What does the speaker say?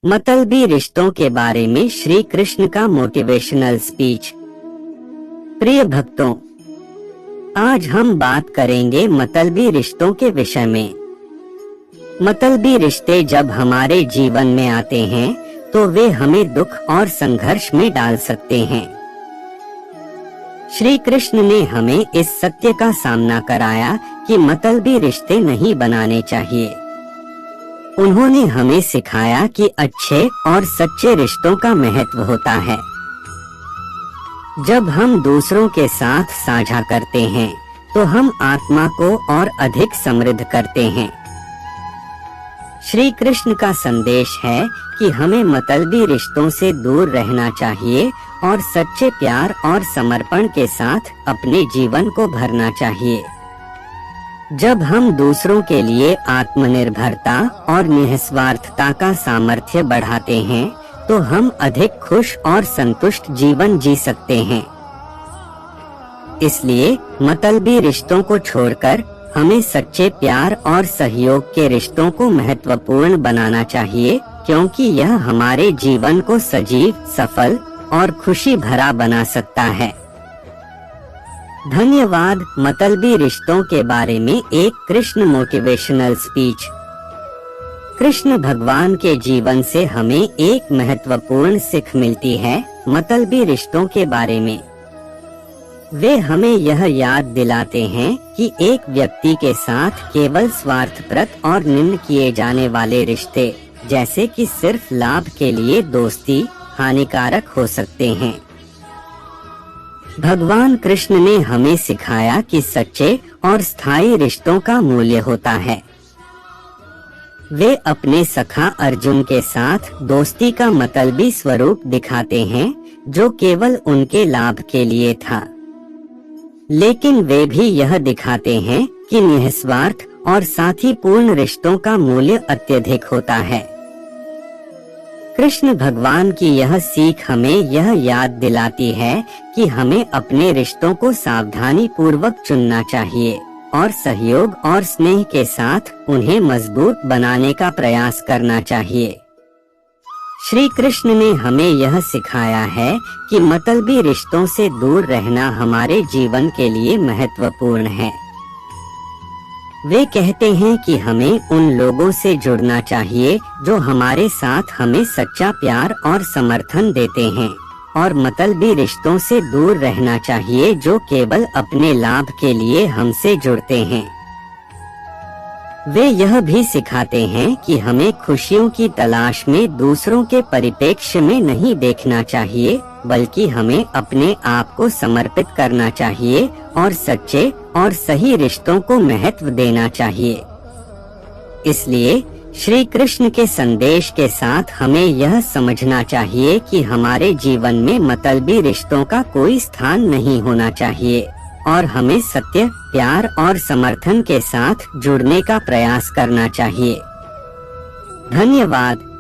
मतलबी रिश्तों के बारे में श्री कृष्ण का मोटिवेशनल स्पीच। प्रिय भक्तों, आज हम बात करेंगे मतलबी रिश्तों के विषय में। मतलबी रिश्ते जब हमारे जीवन में आते हैं तो वे हमें दुख और संघर्ष में डाल सकते हैं। श्री कृष्ण ने हमें इस सत्य का सामना कराया कि मतलबी रिश्ते नहीं बनाने चाहिए। उन्होंने हमें सिखाया कि अच्छे और सच्चे रिश्तों का महत्व होता है। जब हम दूसरों के साथ साझा करते हैं तो हम आत्मा को और अधिक समृद्ध करते हैं। श्री कृष्ण का संदेश है कि हमें मतलबी रिश्तों से दूर रहना चाहिए और सच्चे प्यार और समर्पण के साथ अपने जीवन को भरना चाहिए। जब हम दूसरों के लिए आत्मनिर्भरता और निस्वार्थता का सामर्थ्य बढ़ाते हैं तो हम अधिक खुश और संतुष्ट जीवन जी सकते हैं। इसलिए मतलबी रिश्तों को छोड़कर हमें सच्चे प्यार और सहयोग के रिश्तों को महत्वपूर्ण बनाना चाहिए, क्योंकि यह हमारे जीवन को सजीव, सफल और खुशी भरा बना सकता है। धन्यवाद। मतलबी रिश्तों के बारे में एक कृष्ण मोटिवेशनल स्पीच। कृष्ण भगवान के जीवन से हमें एक महत्वपूर्ण सीख मिलती है मतलबी रिश्तों के बारे में। वे हमें यह याद दिलाते हैं कि एक व्यक्ति के साथ केवल स्वार्थप्रद और निंदा किए जाने वाले रिश्ते, जैसे कि सिर्फ लाभ के लिए दोस्ती, हानिकारक हो सकते हैं। भगवान कृष्ण ने हमें सिखाया कि सच्चे और स्थायी रिश्तों का मूल्य होता है। वे अपने सखा अर्जुन के साथ दोस्ती का मतलबी स्वरूप दिखाते हैं, जो केवल उनके लाभ के लिए था। लेकिन वे भी यह दिखाते हैं कि निस्वार्थ और साथीपूर्ण रिश्तों का मूल्य अत्यधिक होता है। कृष्ण भगवान की यह सीख हमें यह याद दिलाती है कि हमें अपने रिश्तों को सावधानी पूर्वक चुनना चाहिए और सहयोग और स्नेह के साथ उन्हें मजबूत बनाने का प्रयास करना चाहिए। श्री कृष्ण ने हमें यह सिखाया है कि मतलबी रिश्तों से दूर रहना हमारे जीवन के लिए महत्वपूर्ण है। वे कहते हैं कि हमें उन लोगों से जुड़ना चाहिए जो हमारे साथ हमें सच्चा प्यार और समर्थन देते हैं, और मतलबी रिश्तों से दूर रहना चाहिए जो केवल अपने लाभ के लिए हमसे जुड़ते हैं। वे यह भी सिखाते हैं कि हमें खुशियों की तलाश में दूसरों के परिप्रेक्ष्य में नहीं देखना चाहिए, बल्कि हमें अपने आप को समर्पित करना चाहिए और सच्चे और सही रिश्तों को महत्व देना चाहिए। इसलिए श्री कृष्ण के संदेश के साथ हमें यह समझना चाहिए कि हमारे जीवन में मतलबी रिश्तों का कोई स्थान नहीं होना चाहिए और हमें सत्य, प्यार और समर्थन के साथ जुड़ने का प्रयास करना चाहिए। धन्यवाद।